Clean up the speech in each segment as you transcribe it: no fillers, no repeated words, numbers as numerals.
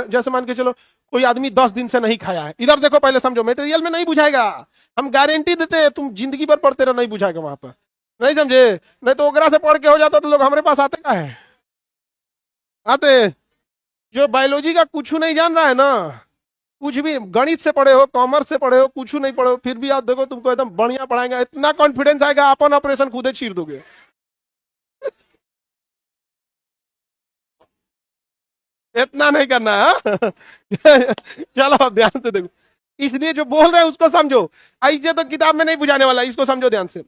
जैसे मान के चलो कोई आदमी 10 दिन से नहीं खाया है, इधर देखो पहले समझो, मटेरियल में नहीं बुझाएगा, हम गारंटी देते हैं, तुम जिंदगी भर पढ़ते रहो नहीं बुझाएगा वहां पर, नहीं समझे? नहीं तो ओकरा से पढ़ के हो जाता तो लोग हमारे पास आते का है, आते। जो बायोलॉजी का कुछ नहीं जान रहा है ना, कुछ भी गणित से पढ़े हो, कॉमर्स से पढ़े हो, कुछ नहीं पढ़े हो, फिर भी आप देखो तुमको एकदम बढ़िया पढ़ाएंगे, इतना कॉन्फिडेंस आएगा अपन ऑपरेशन खुद ही चीर दोगे। इतना नहीं करना है। चलो अब ध्यान से देखो, इसलिए जो बोल रहे हैं उसको समझो, ऐसे तो किताब में नहीं बुझाने वाला, इसको समझो ध्यान से।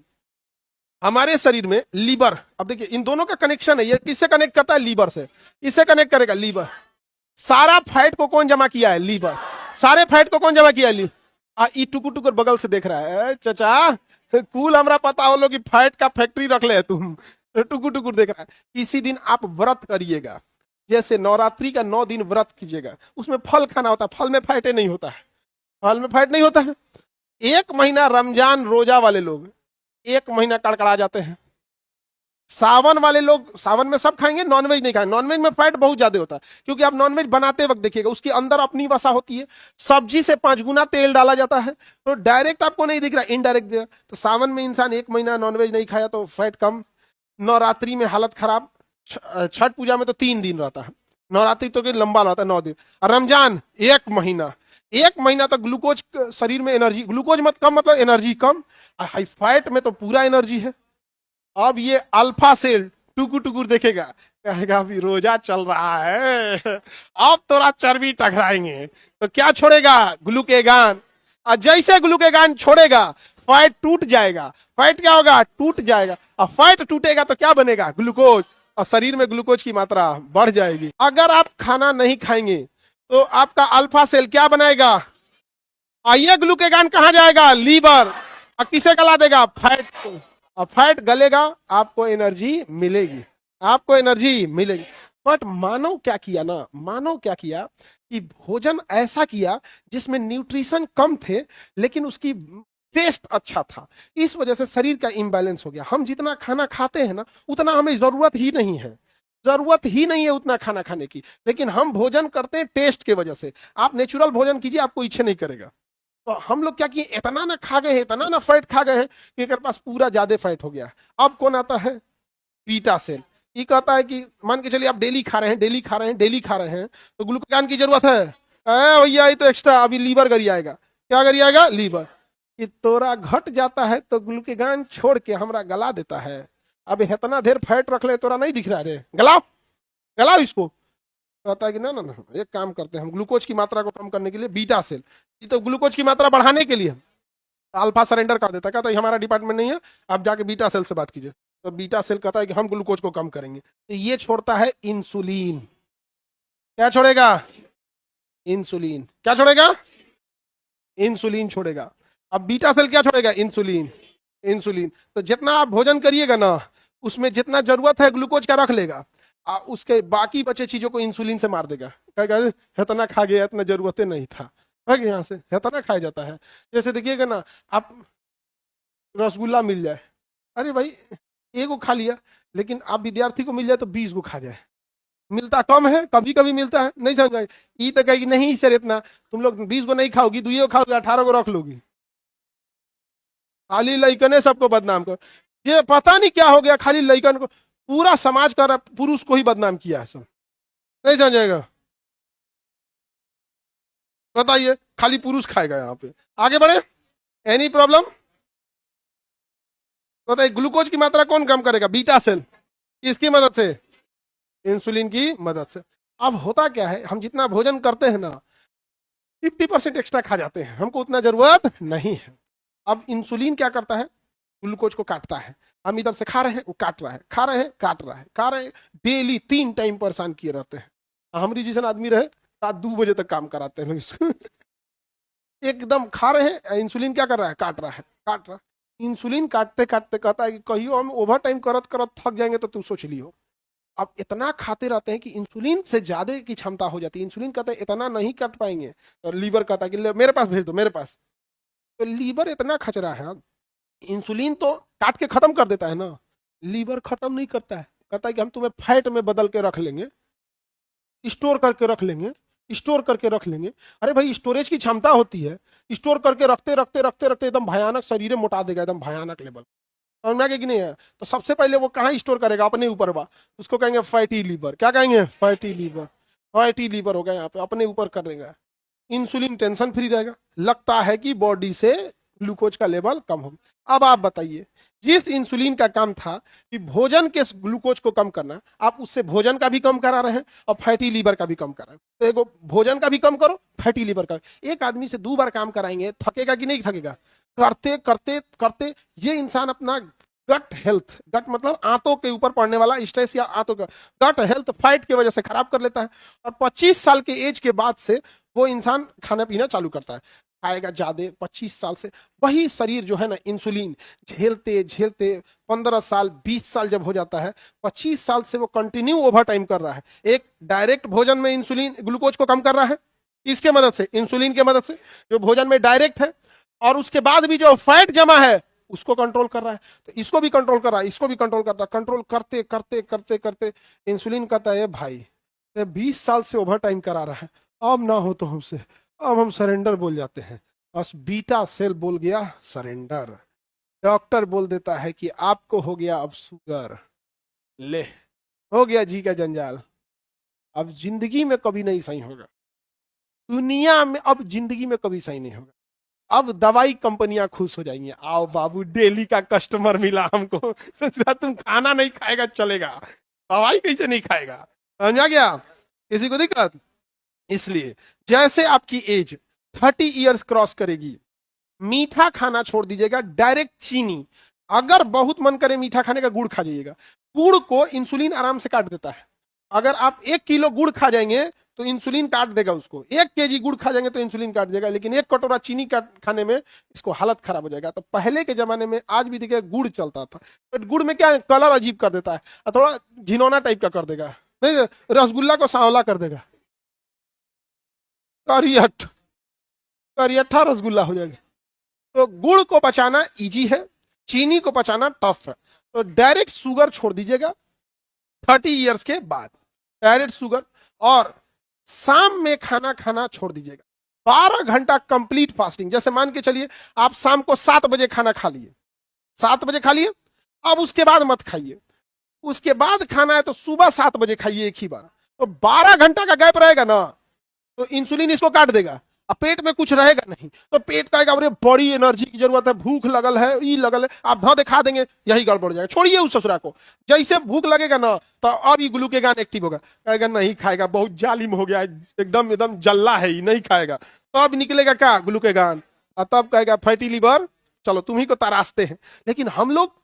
हमारे शरीर में लीवर, अब देखिए इन दोनों का कनेक्शन है, ये किससे कनेक्ट करता है? लीवर से। इससे कनेक्ट करेगा लीवर। सारा फैट को कौन जमा किया है? लीवर। सारे फैट को कौन जमा किया है? ई टुकुर टुकुर बगल से देख रहा है चाचा, कूल हमरा पता हो लो कि फैट का फैक्ट्री रख ले तुम, टुकुर टुकुर देख रहा है। किसी दिन आप व्रत करिएगा, जैसे नवरात्रि का 9 दिन व्रत कीजिएगा, उसमें फल खाना होता है, फल में फैट नहीं होता है, फल में फैट नहीं होता है। 1 महीना रमजान रोजा वाले लोग 1 महीना कड़कड़ा जाते हैं। सावन वाले लोग सावन में सब खाएंगे, नॉनवेज नहीं खाएंगे। नॉनवेज में फैट बहुत ज्यादा होता है, क्योंकि आप नॉनवेज बनाते वक्त देखिएगा उसके अंदर अपनी वसा होती है, सब्जी से 5 गुना तेल डाला जाता है, तो डायरेक्ट आपको नहीं दिख रहा, इनडायरेक्ट दिख रहा। तो सावन में इंसान 1 महीना नॉनवेज नहीं खाया तो फैट कम, नवरात्रि में हालत खराब, छठ पूजा में तो 3 दिन रहता है, नवरात्रि तो लंबा रहता है 9 दिन, और रमजान 1 महीना, 1 महीना तक ग्लूकोज शरीर में एनर्जी, ग्लूकोज मत कम मतलब एनर्जी कम, हाई फैट में तो पूरा एनर्जी है। अब ये अल्फा सेल टुकुर टुकुर देखेगा, कहेगा अभी रोजा चल रहा है, अब थोड़ा चर्बी टकराएंगे, तो क्या छोड़ेगा? ग्लूकेगान। और जैसे ग्लूकेगान छोड़ेगा फैट टूट जाएगा, फैट क्या होगा? टूट जाएगा, और फैट टूटेगा तो क्या बनेगा? ग्लूकोज, और शरीर में ग्लूकोज की मात्रा बढ़ जाएगी। अगर आप खाना नहीं खाएंगे तो आपका अल्फा सेल क्या बनाएगा? आइए ग्लूकेगान कहाँ जाएगा? लीवर, और किसे गला देगा? फैट को, और फैट गलेगा, आपको एनर्जी मिलेगी, आपको एनर्जी मिलेगी। बट मानव क्या किया ना, मानव क्या किया कि भोजन ऐसा किया जिसमें न्यूट्रिशन कम थे लेकिन उसकी टेस्ट अच्छा था, इस वजह से शरीर का इम्बैलेंस हो गया। हम जितना खाना खाते हैं ना उतना हमें जरूरत ही नहीं है, जरूरत ही नहीं है उतना खाना खाने की, लेकिन हम भोजन करते हैं टेस्ट के वजह से। आप नेचुरल भोजन कीजिए, आपको इच्छा नहीं करेगा। तो हम लोग क्या किए, इतना ना खा गए हैं, इतना ना फैट खा गए हैं कि एक पास पूरा ज्यादा फैट हो गया। अब कौन आता है? Beta cell. ये कहता है कि मान के चलिए आप डेली खा रहे हैं, डेली खा रहे हैं, डेली खा रहे हैं, तो ग्लूकान की जरूरत है? भैया ये तो एक्स्ट्रा, अभी लीवर गिर आएगा। क्या गिर आएगा? लीवर। कि तोरा घट जाता है तो ग्लूकेगान छोड़ के हमरा गला देता है। अब इतना देर फैट रख ले, तोरा नहीं दिख रहा रे, गलाओ गलाओ इसको। कहता है कि ना ना ना, एक काम करते हैं हम, ग्लूकोज की मात्रा को कम करने के लिए बीटा सेल, ये तो ग्लूकोज की मात्रा बढ़ाने के लिए अल्फा सरेंडर कर देता है, कहता है हमारा डिपार्टमेंट नहीं है, आप जाके बीटा सेल से बात कीजिए। तो बीटा सेल कहता है कि हम ग्लूकोज को कम करेंगे, तो ये छोड़ता है इंसुलिन। क्या छोड़ेगा? इंसुलिन। क्या छोड़ेगा? इंसुलिन छोड़ेगा। अब बीटा सेल क्या छोड़ेगा? इंसुलिन। इंसुलिन। तो जितना आप भोजन करिएगा ना, उसमें जितना जरूरत है ग्लूकोज का रख लेगा, उसके बाकी बचे चीजों को इंसुलिन से मार देगा। कहेगा इतना खा गया, इतना जरूरत नहीं था, यहाँ से इतना खाया जाता है। जैसे देखिएगा ना, आप रसगुल्ला मिल जाए, अरे भाई एगो खा लिया, लेकिन आप विद्यार्थी को मिल जाए तो 20 गो खा जाए। मिलता कम है, कभी कभी मिलता है, नहीं समझ ये तो कहेगी नहीं सर इतना, तुम लोग 20 गो नहीं खाओगी, 2 खाओगी, 18 गो रख लोगी। खाली लइकने सबको बदनाम कर, ये पता नहीं क्या हो गया, खाली लइकन को, पूरा समाज का पुरुष को ही बदनाम किया है सब, नहीं समझेगा? बताइए, खाली पुरुष खाएगा यहाँ पे। आगे बढ़े, एनी प्रॉब्लम? बताइए, ग्लूकोज की मात्रा कौन कम करेगा? Beta cell. किसकी मदद से? इंसुलिन की मदद से। अब होता क्या है, हम जितना भोजन करते हैं ना 50% एक्स्ट्रा खा जाते हैं, हमको उतना जरूरत नहीं है। अब इंसुलिन क्या करता है? ग्लूकोज को काटता है। हम इधर से खा रहे हैं, वो काट रहा है, खा रहे हैं, काट रहा है, खा रहे हैं, डेली 3 टाइम परेशान किए रहते हैं। हमारी जैसे आदमी रहे रात 2 बजे तक काम कराते हैं लोग इसको। एकदम खा रहे हैं, इंसुलिन क्या कर रहा है? काट रहा है, काट रहा है। इंसुलिन काटते काटते कहता है कि कहियो हम ओवर टाइम करत करत थक जाएंगे तो तू सोच लियो। अब इतना खाते रहते हैं कि इंसुलिन से ज्यादा की क्षमता हो जाती है। इंसुलिन कहता है इतना नहीं काट पाएंगे, तो लीवर कहता है कि मेरे पास भेज दो, मेरे पास। तो लीवर इतना खचरा है, इंसुलिन तो काट के खत्म कर देता है ना, लीवर खत्म नहीं करता है। कहता है कि हम तुम्हें फैट में बदल के रख लेंगे, स्टोर करके रख लेंगे, स्टोर करके रख लेंगे। अरे भाई स्टोरेज की क्षमता होती है, स्टोर करके रखते रखते रखते रखते एकदम भयानक शरीर मोटा देगा, एकदम भयानक लेवल। समझ में आ गया कि नहीं है? तो सबसे पहले वो कहाँ स्टोर करेगा? अपने ऊपर बा, उसको कहेंगे फैटी लीवर। क्या कहेंगे? Fatty liver. फैटी लीवर होगा यहाँ पे, अपने ऊपर कर देगा। इंसुलिन टेंशन फ्री रहेगा, लगता है कि बॉडी से ग्लूकोज का लेवल कम हो गया। अब आप बताइए, जिस इंसुलिन का काम था कि भोजन के ग्लूकोज को कम करना, आप उससे भोजन का भी कम करा रहे हैं और फैटी लीवर का भी कम करा रहे हैं। तो एगो भोजन का भी कम करो, फैटी लीवर का। एक आदमी से 2 बार काम कराएंगे, थकेगा कि नहीं थकेगा? करते करते करते ये इंसान अपना गट हेल्थ, गट मतलब आंतों के ऊपर पड़ने वाला स्ट्रेस या आंतों का गट हेल्थ फाइट की वजह से खराब कर लेता है। और 25 साल के एज के बाद से वो इंसान खाना पीना चालू करता है, खाएगा ज्यादा 25 साल से। वही शरीर जो है ना, इंसुलिन झेलते झेलते 15 साल 20 साल जब हो जाता है, 25 साल से वो कंटिन्यू ओवर टाइम कर रहा है। एक डायरेक्ट भोजन में इंसुलिन ग्लूकोज को कम कर रहा है, इसके मदद से, इंसुलिन के मदद से, जो भोजन में डायरेक्ट है। और उसके बाद भी जो फैट जमा है उसको कंट्रोल कर रहा है। तो इसको भी कंट्रोल कर रहा है, इसको भी कंट्रोल करता है। कंट्रोल करते करते करते करते इंसुलिन कहता है भाई 20 साल से ओवर टाइम करा रहा है, अब ना हो तो हमसे, अब हम सरेंडर बोल जाते हैं। बस बीटा सेल बोल गया सरेंडर। डॉक्टर बोल देता है कि आपको हो गया अब शुगर, ले हो गया जी का जंजाल। अब जिंदगी में कभी नहीं सही होगा, दुनिया में अब जिंदगी में कभी सही नहीं होगा। अब दवाई कंपनियां खुश हो जाएंगी, आओ बाबू डेली का कस्टमर मिला हमको। सोच रहा तुम खाना नहीं खाएगा चलेगा, दवाई कैसे नहीं खाएगा? समझा गया? किसी को दिक्कत? इसलिए जैसे आपकी एज 30 इयर्स क्रॉस करेगी, मीठा खाना छोड़ दीजिएगा, डायरेक्ट चीनी। अगर बहुत मन करे मीठा खाने का, गुड़ खा जाइएगा। गुड़ को इंसुलिन आराम से काट देता है। अगर आप 1 किलो गुड़ खा जाएंगे तो इंसुलिन काट देगा उसको। 1 केजी गुड़ खा जाएंगे तो इंसुलिन काट देगा, लेकिन 1 कटोरा चीनी खाने में इसको हालत खराब हो जाएगा। तो पहले के जमाने में, आज भी देखिए गुड़ चलता था, बट गुड़ में क्या कलर अजीब कर देता है और थोड़ा घिनौना टाइप का कर देगा, नहीं रसगुल्ला को सांवला कर देगा, करियट करियठा रसगुल्ला हो जाएगा। तो गुड़ को बचाना इजी है, चीनी को बचाना टफ है। तो डायरेक्ट शुगर छोड़ दीजिएगा 30 इयर्स के बाद, डायरेक्ट शुगर। और शाम में खाना खाना छोड़ दीजिएगा, 12 घंटा कंप्लीट फास्टिंग। जैसे मान के चलिए आप शाम को 7 बजे खाना खा लिए, 7 बजे खा लिए, अब उसके बाद मत खाइए। उसके बाद खाना है तो सुबह 7 बजे खाइए एक ही बार। तो 12 घंटा का गैप रहेगा ना, तो इंसुलिन इसको काट देगा, अब पेट में कुछ रहेगा नहीं। तो पेट कहेगा अरे बड़ी एनर्जी की जरूरत है, भूख लगल है, ई लगल है, आप धा खा देंगे, यही गड़बड़ जाएगा। छोड़िए उस ससुरा को, जैसे भूख लगेगा ना तो अब ये ग्लूकेगान एक्टिव होगा, कहेगा नहीं खाएगा, बहुत जालिम हो गया, एकदम एकदम जल्ला है, ही नहीं खाएगा। तो अब निकलेगा क्या? ग्लूकेगान। और तब कहेगा फैटी लीवर, चलो तुम ही को तराशते हैं। लेकिन हम लोग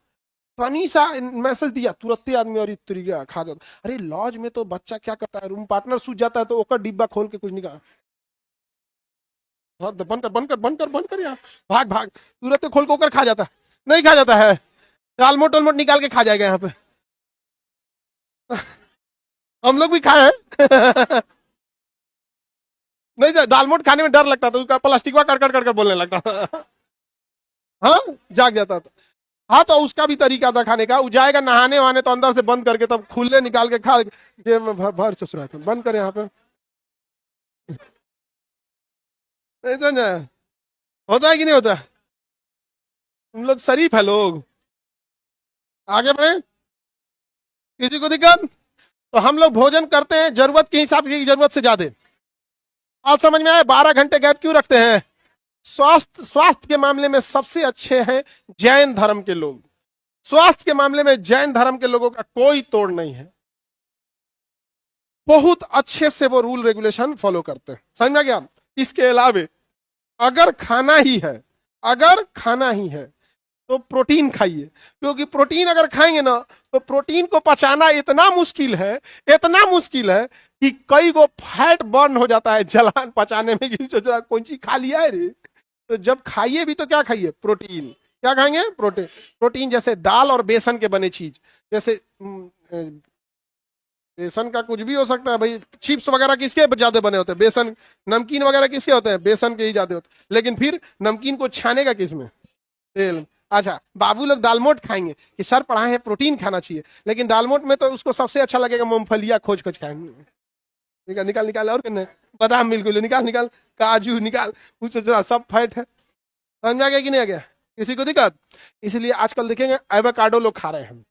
पानी सा मैसेज दिया, तुरंत आदमी और तरीका खा जाता। अरे लॉज में तो बच्चा क्या करता है, रूम पार्टनर सूझ जाता है तो ओकर डिब्बा खोल के कुछ नहीं कहा, हाँ बंद कर बंद कर बंद कर बंद कर यार, भाग भाग, तुरंत खोल के ओकर खा जाता है। नहीं खा जाता है, दालमोट वालमोट निकाल के खा जाएगा यहाँ पे। हम लोग भी खाए हैं। नहीं दालमोट खाने में डर लगता था, उसका प्लास्टिक कर कर कर कर बोलने लगता था। हाँ जाग जाता था। हाँ तो उसका भी तरीका था खाने का, वो जाएगा नहाने वहाने तो अंदर से बंद करके तब खुले निकाल के खा, जेब में भर भर ससुरा बंद करे यहाँ पे। नहीं समझा? होता है कि नहीं होता? तुम लोग शरीफ है लोग, आगे बढ़े, किसी को दिक्कत? तो हम लोग भोजन करते हैं जरूरत के हिसाब से, जरूरत से ज्यादा। आप समझ में आए 12 घंटे गैप क्यों रखते हैं? स्वास्थ्य के मामले में सबसे अच्छे हैं जैन धर्म के लोग। स्वास्थ्य के मामले में जैन धर्म के लोगों का कोई तोड़ नहीं है, बहुत अच्छे से वो रूल रेगुलेशन फॉलो करते हैं। समझ में गया? इसके अलावे अगर खाना ही है, अगर खाना ही है तो प्रोटीन खाइए, क्योंकि प्रोटीन अगर खाएंगे ना तो प्रोटीन को पचाना इतना मुश्किल है, इतना मुश्किल है कि कई गो फैट बर्न हो जाता है जलान पचाने में कि कौन चीज खा लिया है रे। तो जब खाइए भी तो क्या खाइए? प्रोटीन। क्या खाएंगे? प्रोटीन। प्रोटीन जैसे दाल और बेसन के बने चीज, जैसे बेसन का कुछ भी हो सकता है भाई, चिप्स वगैरह किसके ज्यादा बने होते हैं? बेसन। नमकीन वगैरह किसके होते हैं? बेसन के ही ज्यादा होते हैं। लेकिन फिर नमकीन को छानेगा किसमें? तेल। अच्छा बाबू लोग दालमोट खाएंगे कि सर पढ़ाए हैं प्रोटीन खाना चाहिए, लेकिन दालमोट में तो उसको सबसे अच्छा लगेगा मूंगफलिया खोज खोज खाएंगे। निकाल निकाल निकाल, और करना है बादाम बिल्कुल निकाल निकाल, काजू निकाल, उससे जरा सब फैट है। समझ आ गया कि नहीं आ गया? किसी को दिक्कत? इसलिए आजकल देखेंगे एवोकाडो लोग खा रहे हैं,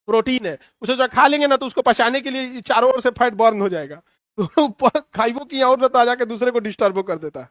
प्रोटीन है, उसे जो खा लेंगे ना तो उसको पचाने के लिए चारों ओर से फैट बर्न हो जाएगा, तो खाइबो की और ताजा के दूसरे को डिस्टर्ब कर देता है।